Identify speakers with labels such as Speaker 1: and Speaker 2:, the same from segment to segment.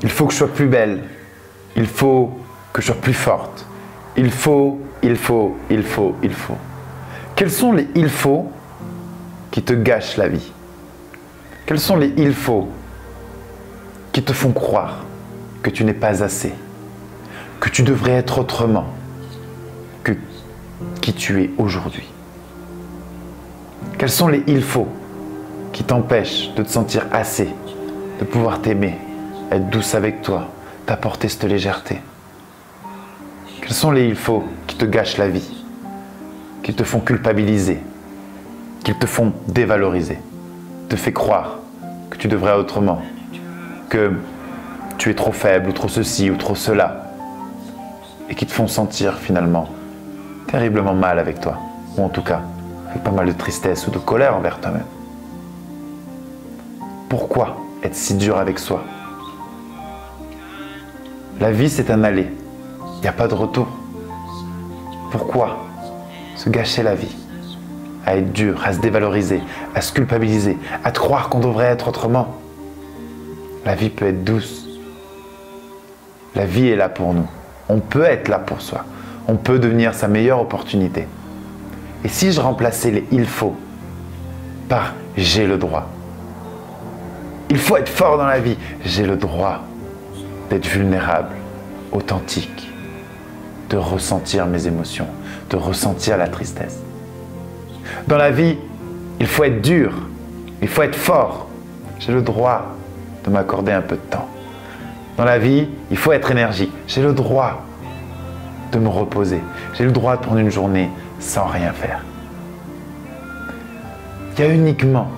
Speaker 1: Il faut que je sois plus belle. Il faut que je sois plus forte. Il faut. Quels sont les il faut qui te gâchent la vie? Quels sont les il faut qui te font croire que tu n'es pas assez, que tu devrais être autrement que qui tu es aujourd'hui? Quels sont les il faut qui t'empêchent de te sentir assez, de pouvoir t'aimer, être douce avec toi, t'apporter cette légèreté? Quels sont les il faut qui te gâchent la vie, qui te font culpabiliser, qui te font dévaloriser, te fait croire que tu devrais autrement, que tu es trop faible ou trop ceci ou trop cela, et qui te font sentir finalement terriblement mal avec toi, ou en tout cas avec pas mal de tristesse ou de colère envers toi-même? Pourquoi être si dur avec soi? La vie, c'est un aller, il n'y a pas de retour. Pourquoi se gâcher la vie à être dur, à se dévaloriser, à se culpabiliser, à te croire qu'on devrait être autrement? La vie peut être douce. La vie est là pour nous. On peut être là pour soi. On peut devenir sa meilleure opportunité. Et si je remplaçais les il faut par j'ai le droit? Il faut être fort dans la vie. J'ai le droit d'être vulnérable, authentique, de ressentir mes émotions, de ressentir la tristesse. Dans la vie, il faut être dur, il faut être fort. J'ai le droit de m'accorder un peu de temps. Dans la vie, il faut être énergique. J'ai le droit de me reposer. J'ai le droit de prendre une journée sans rien faire. Il y a uniquement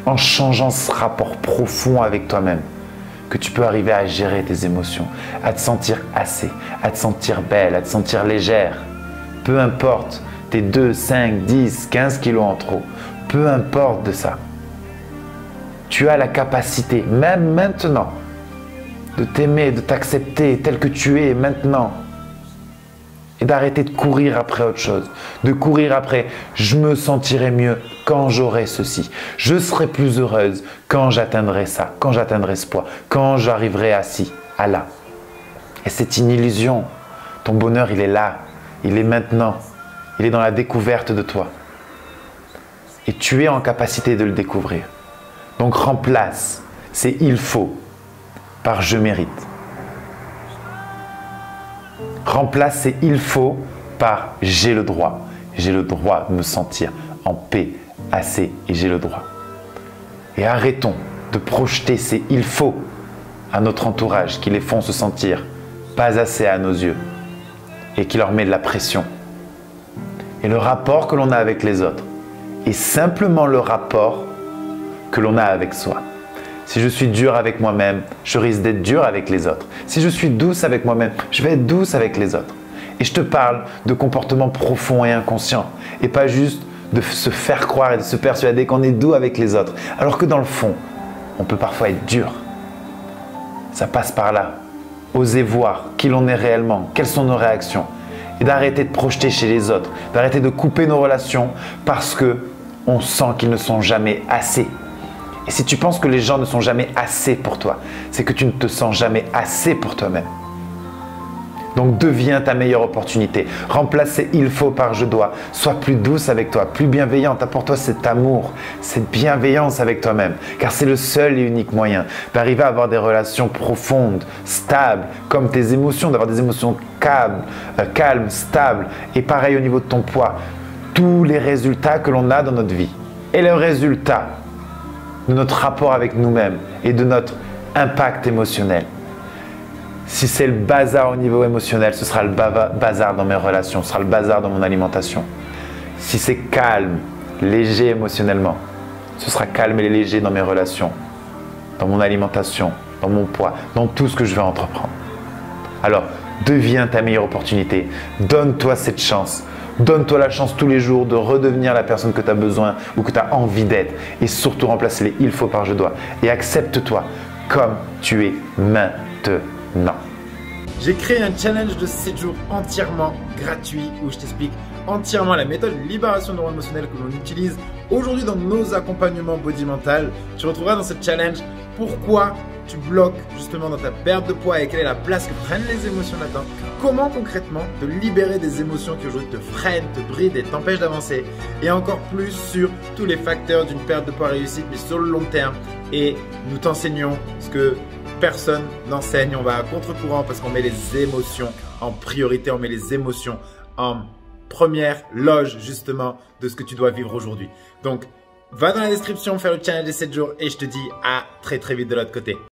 Speaker 1: en changeant ce rapport profond avec toi-même que tu peux arriver à gérer tes émotions, à te sentir assez, à te sentir belle, à te sentir légère. Peu importe tes 2, 5, 10, 15 kilos en trop, peu importe de ça. Tu as la capacité, même maintenant, de t'aimer, de t'accepter tel que tu es maintenant. Et d'arrêter de courir après autre chose. De courir après « je me sentirai mieux quand j'aurai ceci ». Je serai plus heureuse quand j'atteindrai ça, quand j'atteindrai ce poids, quand j'arriverai à ci, à là. Et c'est une illusion. Ton bonheur, il est là. Il est maintenant. Il est dans la découverte de toi. Et tu es en capacité de le découvrir. Donc remplace ces « il faut » par « je mérite ». Remplace ces « il faut » par « j'ai le droit ». J'ai le droit de me sentir en paix, assez, et j'ai le droit. Et arrêtons de projeter ces « il faut » à notre entourage qui les font se sentir pas assez à nos yeux et qui leur met de la pression. Et le rapport que l'on a avec les autres est simplement le rapport que l'on a avec soi. Si je suis dur avec moi-même, je risque d'être dur avec les autres. Si je suis douce avec moi-même, je vais être douce avec les autres. Et je te parle de comportements profonds et inconscients. Et pas juste de se faire croire et de se persuader qu'on est doux avec les autres. Alors que dans le fond, on peut parfois être dur. Ça passe par là. Osez voir qui l'on est réellement, quelles sont nos réactions. Et d'arrêter de projeter chez les autres. D'arrêter de couper nos relations parce qu'on sent qu'ils ne sont jamais assez. Et si tu penses que les gens ne sont jamais assez pour toi, c'est que tu ne te sens jamais assez pour toi-même. Donc deviens ta meilleure opportunité. Remplace ces « il faut » par « je dois ». Sois plus douce avec toi, plus bienveillante. Apporte-toi cet amour, cette bienveillance avec toi-même. Car c'est le seul et unique moyen d'arriver à avoir des relations profondes, stables, comme tes émotions, d'avoir des émotions calmes, stables. Et pareil au niveau de ton poids. Tous les résultats que l'on a dans notre vie. Et le résultat de notre rapport avec nous-mêmes et de notre impact émotionnel. Si c'est le bazar au niveau émotionnel, ce sera le bazar dans mes relations, ce sera le bazar dans mon alimentation. Si c'est calme, léger émotionnellement, ce sera calme et léger dans mes relations, dans mon alimentation, dans mon poids, dans tout ce que je vais entreprendre. Alors, deviens ta meilleure opportunité. Donne-toi cette chance. Donne-toi la chance tous les jours de redevenir la personne que tu as besoin ou que tu as envie d'être. Et surtout, remplace les « il faut » par « je dois ». Et accepte-toi comme tu es maintenant.
Speaker 2: J'ai créé un challenge de 7 jours entièrement gratuit où je t'explique entièrement la méthode de libération neuro-émotionnelle que l'on utilise aujourd'hui dans nos accompagnements body mental. Tu retrouveras dans ce challenge pourquoi tu bloques justement dans ta perte de poids et quelle est la place que prennent les émotions là-dedans. Comment concrètement te libérer des émotions qui aujourd'hui te freinent, te brident et t'empêchent d'avancer. Et encore plus sur tous les facteurs d'une perte de poids réussite, mais sur le long terme. Et nous t'enseignons ce que personne n'enseigne. On va à contre-courant parce qu'on met les émotions en priorité, on met les émotions en première loge justement de ce que tu dois vivre aujourd'hui. Donc, va dans la description faire le challenge des 7 jours et je te dis à très vite de l'autre côté.